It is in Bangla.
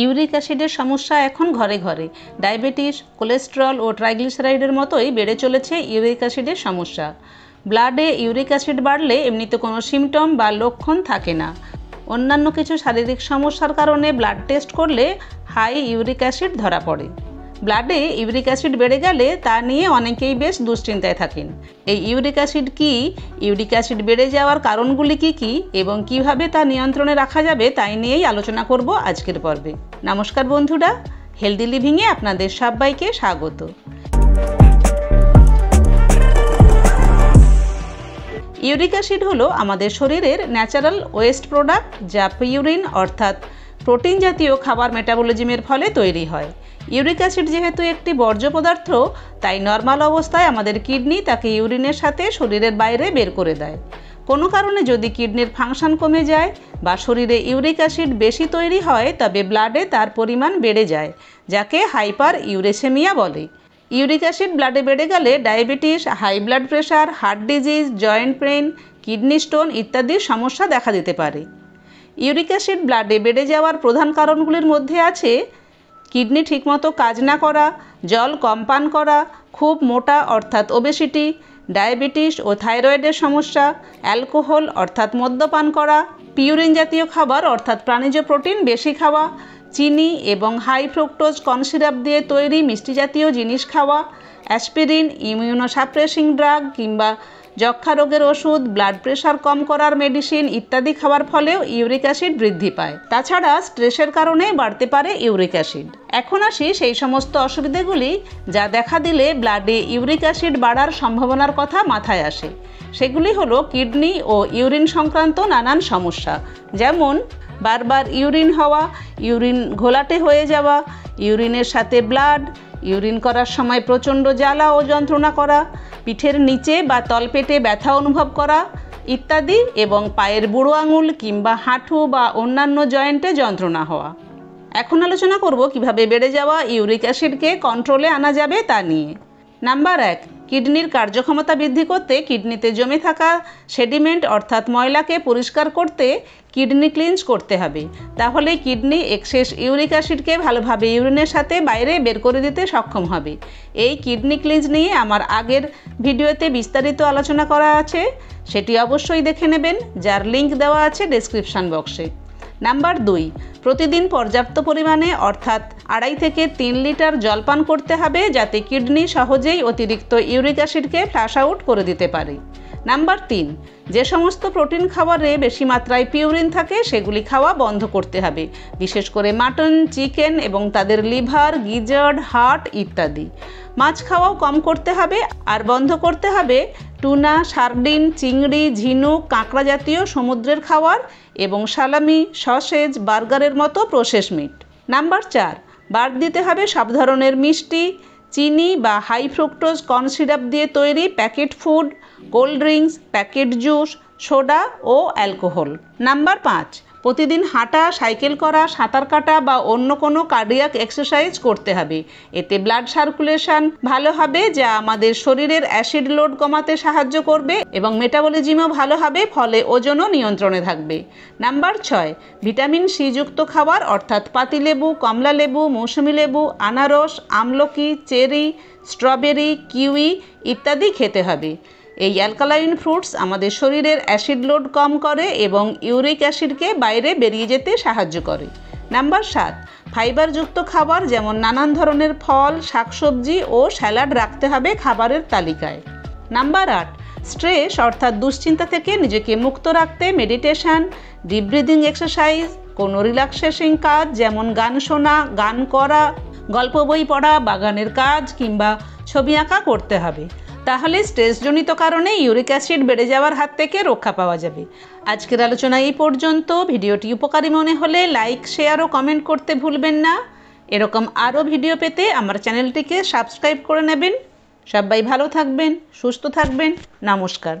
ইউরিক অ্যাসিডের সমস্যা এখন ঘরে ঘরে। ডায়াবেটিস, কোলেস্টেরল ও ট্রাইগ্লিসারাইডের মতোই বেড়ে চলেছে ইউরিক অ্যাসিডের সমস্যা। ব্লাডে ইউরিক অ্যাসিড বাড়লে এমনিতে কোনো সিমটম বা লক্ষণ থাকে না। অন্যান্য কিছু শারীরিক সমস্যার কারণে ব্লাড টেস্ট করলে হাই ইউরিক অ্যাসিড ধরা পড়ে। ব্লাডে ইউরিক অ্যাসিড বেড়ে গেলে তা নিয়ে অনেকেই বেশ দুশ্চিন্তায় থাকেন। এই ইউরিক অ্যাসিড কী, ইউরিক অ্যাসিড বেড়ে যাওয়ার কারণগুলি কী কী এবং কিভাবে তা নিয়ন্ত্রণে রাখা যাবে তাই নিয়েই আলোচনা করব আজকের পর্বে। নমস্কার বন্ধুরা, হেলদি লিভিংয়ে আপনাদের সবাইকে স্বাগত। ইউরিক অ্যাসিড হলো আমাদের শরীরের ন্যাচারাল ওয়েস্ট প্রোডাক্ট, যা পিউরিন অর্থাৎ প্রোটিন জাতীয় খাবার মেটাবলিজমের ফলে তৈরি হয়। ইউরিক অ্যাসিড যেহেতু একটি বর্জ্য পদার্থ, তাই নর্মাল অবস্থায় আমাদের কিডনি তাকে ইউরিনের সাথে শরীরের বাইরে বের করে দেয়। কোনো কারণে যদি কিডনির ফাংশন কমে যায় বা শরীরে ইউরিক অ্যাসিড বেশি তৈরি হয়, তবে ব্লাডে তার পরিমাণ বেড়ে যায়, যাকে হাইপার ইউরেসেমিয়া বলে। ইউরিক অ্যাসিড ব্লাডে বেড়ে গেলে diabetes, high blood pressure, heart disease, joint pain, kidney stone ইত্যাদির সমস্যা দেখা দিতে পারে। ইউরিক অ্যাসিড ব্লাডে বেড়ে যাওয়ার প্রধান কারণগুলির মধ্যে আছে কিডনি ঠিকমতো কাজ না করা, জল কম পান করা, খুব মোটা অর্থাৎ ওবেসিটি, ডায়াবেটিস ও থাইরয়েডের সমস্যা, অ্যালকোহল অর্থাৎ মদ্যপান করা, পিউরিন জাতীয় খাবার অর্থাৎ প্রাণীজ প্রোটিন বেশি খাওয়া, চিনি এবং হাই ফ্রুক্টোজ কর্ন সিরাপ দিয়ে তৈরি মিষ্টি জাতীয় জিনিস খাওয়া, অ্যাসপিরিন, ইমিউনোসাপ্রেসিং ড্রাগ কিংবা যক্ষা রোগের ওষুধ, ব্লাড প্রেশার কম করার মেডিসিন ইত্যাদি খাওয়ার ফলেও ইউরিক অ্যাসিড বৃদ্ধি পায়। তাছাড়া স্ট্রেসের কারণে বাড়তে পারে ইউরিক অ্যাসিড। এখন আসি সেই সমস্ত অসুবিধাগুলি যা দেখা দিলে ব্লাডে ইউরিক অ্যাসিড বাড়ার সম্ভাবনার কথা মাথায় আসে। সেগুলি হলো কিডনি ও ইউরিন সংক্রান্ত নানান সমস্যা, যেমন বারবার ইউরিন হওয়া, ইউরিন ঘোলাটে হয়ে যাওয়া, ইউরিনের সাথে ব্লাড, ইউরিন করার সময় প্রচণ্ড জ্বালা ও যন্ত্রণা করা, পিঠের নিচে বা তলপেটে ব্যথা অনুভব করা ইত্যাদি, এবং পায়ের বুড়ো আঙুল কিংবা হাঁটু বা অন্যান্য জয়েন্টে যন্ত্রণা হওয়া। এখন আলোচনা করব কিভাবে বেড়ে যাওয়া ইউরিক অ্যাসিডকে কন্ট্রোলে আনা যাবে তা নিয়ে। নাম্বার 1, কিডনির কার্যক্ষমতা বৃদ্ধি করতে কিডনিতে জমে থাকা সেডিমেন্ট অর্থাৎ ময়লাকে পরিষ্কার করতে কিডনি ক্লিনজ করতে হবে। তাহলে কিডনি এক্সেস ইউরিক অ্যাসিডকে ভালোভাবে ইউরিনের সাথে বাইরে বের করে দিতে সক্ষম হবে। এই কিডনি ক্লিনজ নিয়ে আমার আগের ভিডিওতে বিস্তারিত আলোচনা করা আছে, সেটি অবশ্যই দেখে নেবেন, যার লিঙ্ক দেওয়া আছে ডেসক্রিপশন বক্সে। নাম্বার 2, প্রতিদিন পর্যাপ্ত পরিমাণে অর্থাৎ 2.5 থেকে 3 লিটার জল পান করতে হবে, যাতে কিডনি সহজেই অতিরিক্ত ইউরিক অ্যাসিডকে ফ্লাশ আউট করে দিতে পারে। নাম্বার 3, যে সমস্ত প্রোটিন খাবারে বেশি মাত্রায় পিউরিন থাকে সেগুলি খাওয়া বন্ধ করতে হবে, বিশেষ করে মাটন, চিকেন এবং তাদের লিভার, গিজার্ড, হার্ট ইত্যাদি। মাছ খাওয়াও কম করতে হবে, আর বন্ধ করতে হবে টুনা, সার্ডিন, চিংড়ি, ঝিনুক, কাঁকড়া জাতীয় সমুদ্রের খাবার এবং সালামি, সসেজ, বার্গারের মতো প্রসেস মিট। নাম্বার 4, বাদ দিতে হবে সব ধরনের মিষ্টি, চিনি বা হাই ফ্রুক্টোজ কর্ন সিরাপ দিয়ে তৈরি packet food, cold drinks, packet juice, soda ও অ্যালকোহল। নাম্বার 5, প্রতিদিন হাঁটা, সাইকেল করা, সাঁতার কাটা বা অন্য কোনো কার্ডিয়াক এক্সারসাইজ করতে হবে। এতে ব্লাড সার্কুলেশন ভালো হবে, যা আমাদের শরীরের অ্যাসিড লোড কমাতে সাহায্য করবে এবং মেটাবলিজমও ভালো হবে, ফলে ওজনও নিয়ন্ত্রণে থাকবে। নাম্বার 6, ভিটামিন সি যুক্ত খাবার অর্থাৎ পাতিলেবু, কমলা লেবু, মৌসুমি লেবু, আনারস, আমলকি, চেরি, স্ট্রবেরি, কিউই ইত্যাদি খেতে হবে। এই অ্যালকালাইন ফ্রুটস আমাদের শরীরের অ্যাসিড লোড কম করে এবং ইউরিক অ্যাসিডকে বাইরে বেরিয়ে যেতে সাহায্য করে। নাম্বার 7, ফাইবারযুক্ত খাবার যেমন নানান ধরনের ফল, শাকসবজি ও স্যালাড রাখতে হবে খাবারের তালিকায়। নাম্বার 8, স্ট্রেস অর্থাৎ দুশ্চিন্তা থেকে নিজেকে মুক্ত রাখতে মেডিটেশন, ডিপ ব্রিদিং এক্সারসাইজ, কোনো রিল্যাক্সেশন কাজ যেমন গান শোনা, গান করা, গল্প বই পড়া, বাগানের কাজ কিংবা ছবি আঁকা করতে হবে। তাহলে স্ট্রেসজনিত কারণে ইউরিক অ্যাসিড বেড়ে যাওয়ার হাত থেকে রক্ষা পাওয়া যাবে। আজকের আলোচনা এই পর্যন্ত। ভিডিওটি উপকারী মনে হলে লাইক, শেয়ার ও কমেন্ট করতে ভুলবেন না। এরকম আরও ভিডিও পেতে আমার চ্যানেলটিকে সাবস্ক্রাইব করে নেবেন। সবাই ভালো থাকবেন, সুস্থ থাকবেন। নমস্কার।